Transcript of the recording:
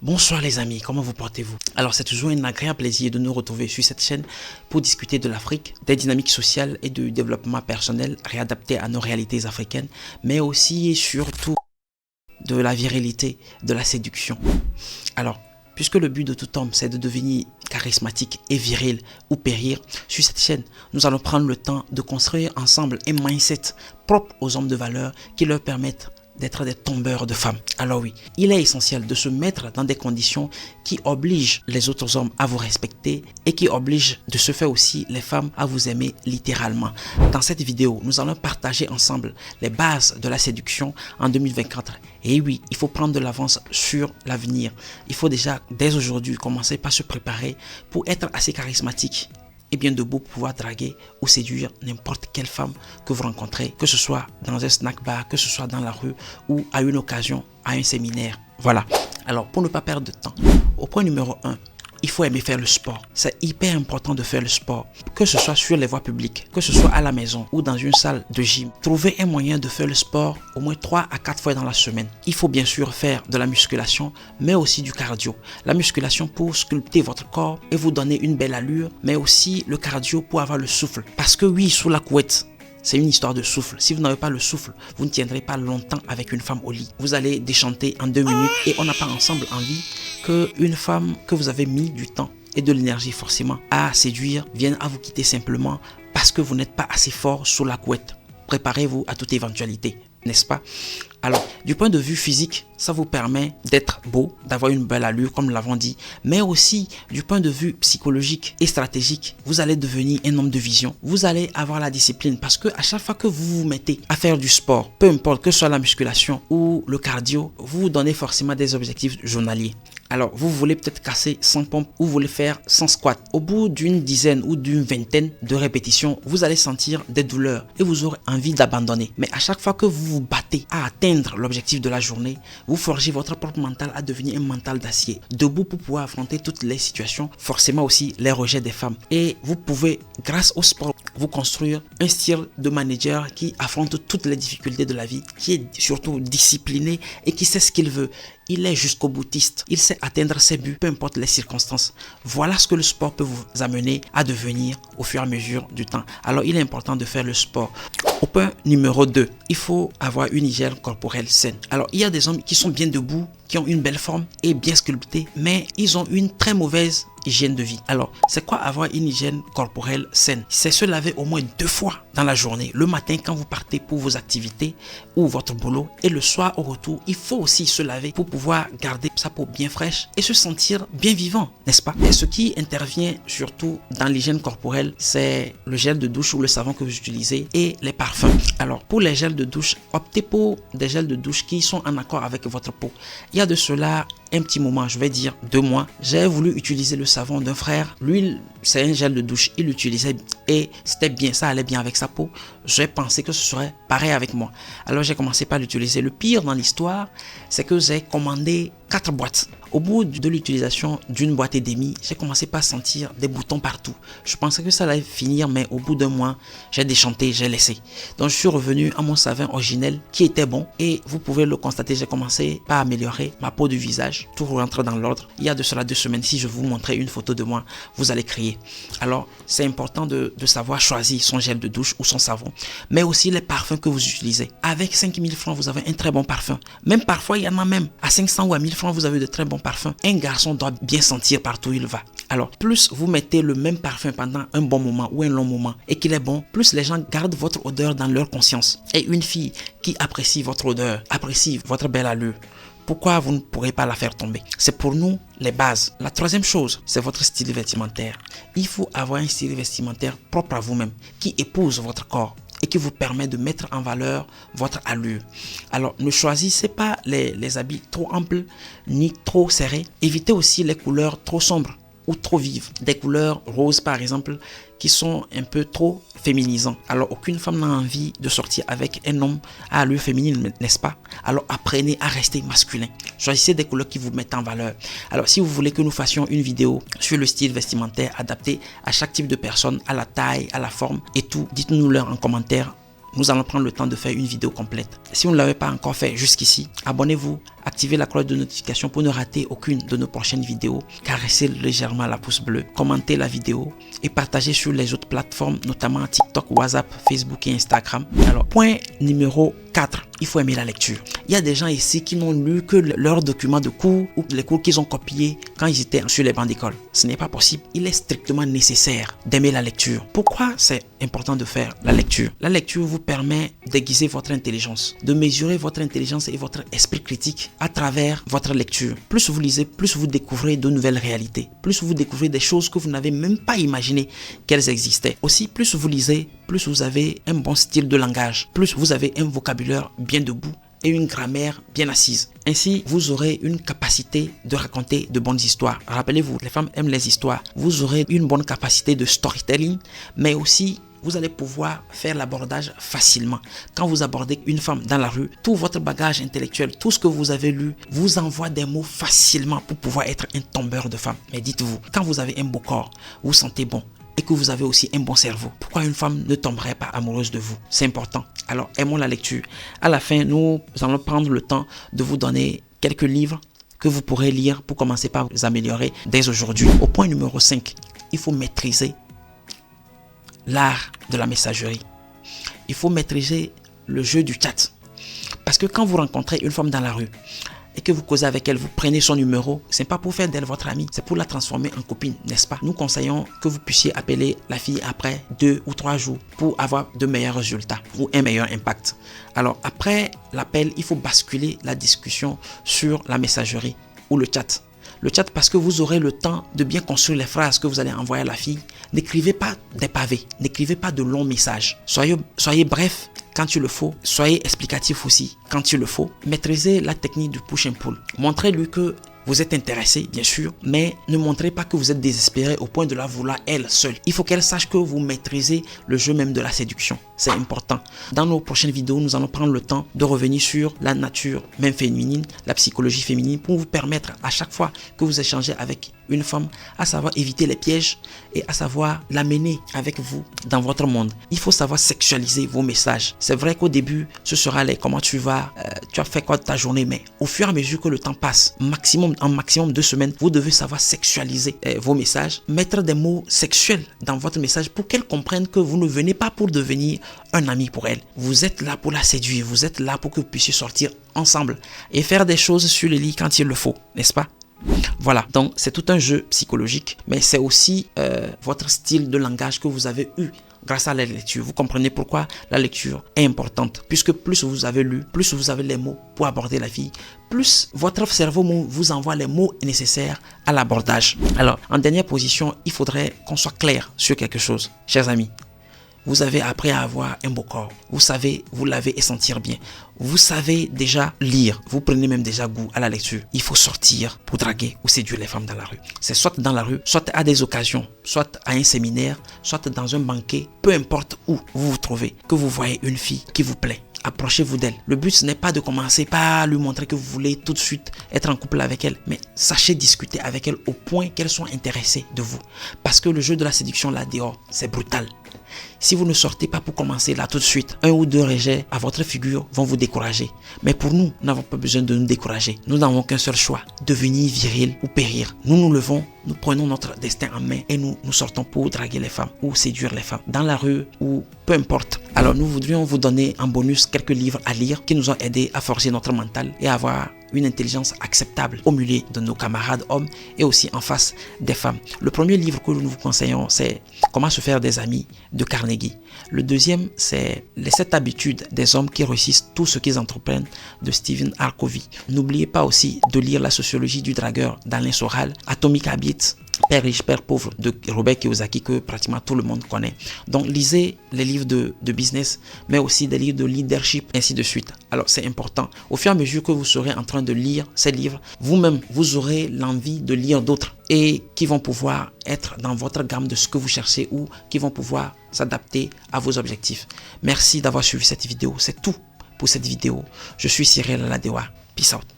Bonsoir les amis, comment vous portez-vous? Alors c'est toujours un agréable plaisir de nous retrouver sur cette chaîne pour discuter de l'Afrique, des dynamiques sociales et du développement personnel réadapté à nos réalités africaines, mais aussi et surtout de la virilité, de la séduction. Alors, puisque le but de tout homme c'est de devenir charismatique et viril ou périr, sur cette chaîne, nous allons prendre le temps de construire ensemble un mindset propre aux hommes de valeur qui leur permettent d'être des tombeurs de femmes. Alors oui, il est essentiel de se mettre dans des conditions qui obligent les autres hommes à vous respecter et qui obligent de ce fait aussi les femmes à vous aimer littéralement. Dans cette vidéo, nous allons partager ensemble les bases de la séduction en 2024. Et oui, il faut prendre de l'avance sur l'avenir. Il faut déjà dès aujourd'hui commencer par se préparer pour être assez charismatique et bien debout pour pouvoir draguer ou séduire n'importe quelle femme que vous rencontrez, que ce soit dans un snack bar, que ce soit dans la rue ou à une occasion, à un séminaire. Voilà. Alors, pour ne pas perdre de temps, au point numéro 1, il faut aimer faire le sport. C'est hyper important de faire le sport, que ce soit sur les voies publiques, que ce soit à la maison ou dans une salle de gym. Trouvez un moyen de faire le sport au moins 3 à 4 fois dans la semaine. Il faut bien sûr faire de la musculation, mais aussi du cardio. La musculation pour sculpter votre corps et vous donner une belle allure, mais aussi le cardio pour avoir le souffle. Parce que oui, sous la couette, c'est une histoire de souffle. Si vous n'avez pas le souffle, vous ne tiendrez pas longtemps avec une femme au lit. Vous allez déchanter en 2 minutes et on n'a pas ensemble envie qu'une femme que vous avez mis du temps et de l'énergie forcément à séduire vienne à vous quitter simplement parce que vous n'êtes pas assez fort sous la couette. Préparez-vous à toute éventualité, n'est-ce pas? Alors, du point de vue physique, ça vous permet d'être beau, d'avoir une belle allure, comme nous l'avons dit, mais aussi du point de vue psychologique et stratégique, vous allez devenir un homme de vision. Vous allez avoir la discipline parce que à chaque fois que vous vous mettez à faire du sport, peu importe que ce soit la musculation ou le cardio, vous vous donnez forcément des objectifs journaliers. Alors, vous voulez peut-être casser 100 pompes ou vous voulez faire 100 squats. Au bout d'une dizaine ou d'une vingtaine de répétitions, vous allez sentir des douleurs et vous aurez envie d'abandonner. Mais à chaque fois que vous vous battez à atteindre l'objectif de la journée, vous forgez votre propre mental à devenir un mental d'acier, debout pour pouvoir affronter toutes les situations, forcément aussi les rejets des femmes. Et vous pouvez, grâce au sport, vous construire un style de manager qui affronte toutes les difficultés de la vie, qui est surtout discipliné et qui sait ce qu'il veut. Il est jusqu'au boutiste. Il sait atteindre ses buts, peu importe les circonstances. Voilà ce que le sport peut vous amener à devenir au fur et à mesure du temps. Alors, il est important de faire le sport. Au point numéro 2, il faut avoir une hygiène corporelle saine. Alors, il y a des hommes qui sont bien debout, qui ont une belle forme et bien sculptés, mais ils ont une très mauvaise hygiène de vie. Alors, c'est quoi avoir une hygiène corporelle saine? C'est se laver au moins 2 fois dans la journée. Le matin quand vous partez pour vos activités ou votre boulot et le soir au retour, il faut aussi se laver pour pouvoir garder sa peau bien fraîche et se sentir bien vivant, n'est-ce pas? Et ce qui intervient surtout dans l'hygiène corporelle, c'est le gel de douche ou le savon que vous utilisez et les parfums. Alors, pour les gels de douche, optez pour des gels de douche qui sont en accord avec votre peau. Il y a de cela un petit moment, je vais dire 2 mois, j'ai voulu utiliser le savon d'un frère. Lui, c'est un gel de douche, il l'utilisait et c'était bien, ça allait bien avec sa peau. J'ai pensé que ce serait pareil avec moi. Alors j'ai commencé par l'utiliser. Le pire dans l'histoire, c'est que j'ai commandé 4 boîtes. Au bout de l'utilisation d'une boîte et demie, j'ai commencé par sentir des boutons partout. Je pensais que ça allait finir, mais au bout d'un mois, j'ai déchanté, j'ai laissé. Donc je suis revenu à mon savon originel qui était bon et vous pouvez le constater, j'ai commencé par améliorer ma peau du visage. Tout rentre dans l'ordre. Il y a de cela 2 semaines, si je vous montrais une photo de moi, vous allez crier. Alors, c'est important de savoir choisir son gel de douche ou son savon, mais aussi les parfums que vous utilisez. Avec 5000 francs, vous avez un très bon parfum. Même parfois, il y en a même à 500 ou à 1000 francs, vous avez de très bons parfums. Un garçon doit bien sentir partout où il va. Alors, plus vous mettez le même parfum pendant un bon moment ou un long moment et qu'il est bon, plus les gens gardent votre odeur dans leur conscience. Et une fille qui apprécie votre odeur, apprécie votre belle allure, pourquoi vous ne pourrez pas la faire tomber? C'est pour nous les bases. La 3e chose, c'est votre style vestimentaire. Il faut avoir un style vestimentaire propre à vous-même, qui épouse votre corps et qui vous permet de mettre en valeur votre allure. Alors, ne choisissez pas les habits trop amples ni trop serrés. Évitez aussi les couleurs trop sombres ou trop vives. Des couleurs roses par exemple qui sont un peu trop féminisants. Alors aucune femme n'a envie de sortir avec un homme à allure féminine, n'est-ce pas? Alors apprenez à rester masculin. Choisissez des couleurs qui vous mettent en valeur. Alors si vous voulez que nous fassions une vidéo sur le style vestimentaire adapté à chaque type de personne, à la taille, à la forme et tout, dites-nous-le en commentaire. nous allons prendre le temps de faire une vidéo complète. Si vous ne l'avez pas encore fait jusqu'ici, abonnez-vous, activez la cloche de notification pour ne rater aucune de nos prochaines vidéos, caressez légèrement la pouce bleue, commentez la vidéo et partagez sur les autres plateformes, notamment TikTok, WhatsApp, Facebook et Instagram. Alors, point numéro 4, il faut aimer la lecture. Il y a des gens ici qui n'ont lu que leurs documents de cours ou les cours qu'ils ont copiés quand ils étaient sur les bancs d'école. Ce n'est pas possible. Il est strictement nécessaire d'aimer la lecture. Pourquoi c'est important de faire la lecture? La lecture vous permet d'aiguiser votre intelligence, de mesurer votre intelligence et votre esprit critique à travers votre lecture. Plus vous lisez, plus vous découvrez de nouvelles réalités. Plus vous découvrez des choses que vous n'avez même pas imaginé qu'elles existaient. Aussi, plus vous lisez, plus vous avez un bon style de langage, plus vous avez un vocabulaire bien debout et une grammaire bien assise. Ainsi, vous aurez une capacité de raconter de bonnes histoires. Rappelez-vous, les femmes aiment les histoires. Vous aurez une bonne capacité de storytelling, mais aussi vous allez pouvoir faire l'abordage facilement. Quand vous abordez une femme dans la rue, tout votre bagage intellectuel, tout ce que vous avez lu, vous envoie des mots facilement pour pouvoir être un tombeur de femmes. Mais dites-vous, quand vous avez un beau corps, vous sentez bon et que vous avez aussi un bon cerveau, pourquoi une femme ne tomberait pas amoureuse de vous? C'est important. Alors, aimons la lecture. À la fin, nous allons prendre le temps de vous donner quelques livres que vous pourrez lire pour commencer par vous améliorer dès aujourd'hui. Au point numéro 5, il faut maîtriser l'art de la messagerie. Il faut maîtriser le jeu du chat. Parce que quand vous rencontrez une femme dans la rue et que vous causez avec elle, vous prenez son numéro, ce n'est pas pour faire d'elle votre amie, c'est pour la transformer en copine, n'est-ce pas? Nous conseillons que vous puissiez appeler la fille après 2 ou 3 jours pour avoir de meilleurs résultats ou un meilleur impact. Alors après l'appel, il faut basculer la discussion sur la messagerie ou le chat. Le chat, parce que vous aurez le temps de bien construire les phrases que vous allez envoyer à la fille. N'écrivez pas des pavés, n'écrivez pas de longs messages. Soyez bref quand il le faut, soyez explicatif aussi quand il le faut. Maîtrisez la technique du push and pull. Montrez-lui que vous êtes intéressé, bien sûr, mais ne montrez pas que vous êtes désespéré au point de la vouloir elle seule. Il faut qu'elle sache que vous maîtrisez le jeu même de la séduction. C'est important. Dans nos prochaines vidéos, nous allons prendre le temps de revenir sur la nature même féminine, la psychologie féminine, pour vous permettre à chaque fois que vous échangez avec une femme, à savoir éviter les pièges et à savoir l'amener avec vous dans votre monde. Il faut savoir sexualiser vos messages. C'est vrai qu'au début, ce sera les comment tu vas, tu as fait quoi de ta journée, mais au fur et à mesure que le temps passe, en maximum 2 semaines, vous devez savoir sexualiser vos messages, mettre des mots sexuels dans votre message pour qu'elle comprenne que vous ne venez pas pour devenir un ami pour elle. Vous êtes là pour la séduire, vous êtes là pour que vous puissiez sortir ensemble et faire des choses sur le lit quand il le faut, n'est-ce pas? Voilà, donc c'est tout un jeu psychologique, mais c'est aussi votre style de langage que vous avez eu grâce à la lecture. Vous comprenez pourquoi la lecture est importante, puisque plus vous avez lu, plus vous avez les mots pour aborder la fille, plus votre cerveau vous envoie les mots nécessaires à l'abordage. Alors, en dernière position, il faudrait qu'on soit clair sur quelque chose, chers amis. Vous avez appris à avoir un beau corps. Vous savez vous laver et sentir bien. Vous savez déjà lire. Vous prenez même déjà goût à la lecture. Il faut sortir pour draguer ou séduire les femmes dans la rue. C'est soit dans la rue, soit à des occasions, soit à un séminaire, soit dans un banquet. Peu importe où vous vous trouvez, que vous voyez une fille qui vous plaît. Approchez-vous d'elle. Le but, ce n'est pas de commencer par lui montrer que vous voulez tout de suite être en couple avec elle, mais sachez discuter avec elle au point qu'elle soit intéressée de vous. Parce que le jeu de la séduction là dehors, c'est brutal. Si vous ne sortez pas pour commencer là tout de suite, 1 ou 2 rejets à votre figure vont vous décourager. Mais pour nous, nous n'avons pas besoin de nous décourager. Nous n'avons qu'un seul choix, devenir viril ou périr. Nous nous levons, nous prenons notre destin en main et nous sortons pour draguer les femmes ou séduire les femmes dans la rue ou peu importe. Alors nous voudrions vous donner en bonus quelques livres à lire qui nous ont aidés à forger notre mental et à avoir une intelligence acceptable au milieu de nos camarades hommes et aussi en face des femmes. Le premier livre que nous vous conseillons, c'est Comment se faire des amis de Carnegie. Le deuxième, c'est Les 7 habitudes des hommes qui réussissent tout ce qu'ils entreprennent de Stephen R. Covey. N'oubliez pas aussi de lire La sociologie du dragueur d'Alain Soral, Atomic Habits, Père riche, Père pauvre de Robert Kiyosaki que pratiquement tout le monde connaît. Donc lisez les livres de business, mais aussi des livres de leadership, ainsi de suite. Alors c'est important. Au fur et à mesure que vous serez en train de lire ces livres, vous-même, vous aurez l'envie de lire d'autres et qui vont pouvoir être dans votre gamme de ce que vous cherchez ou qui vont pouvoir s'adapter à vos objectifs. Merci d'avoir suivi cette vidéo. C'est tout pour cette vidéo. Je suis Cyril Ladewa. Peace out.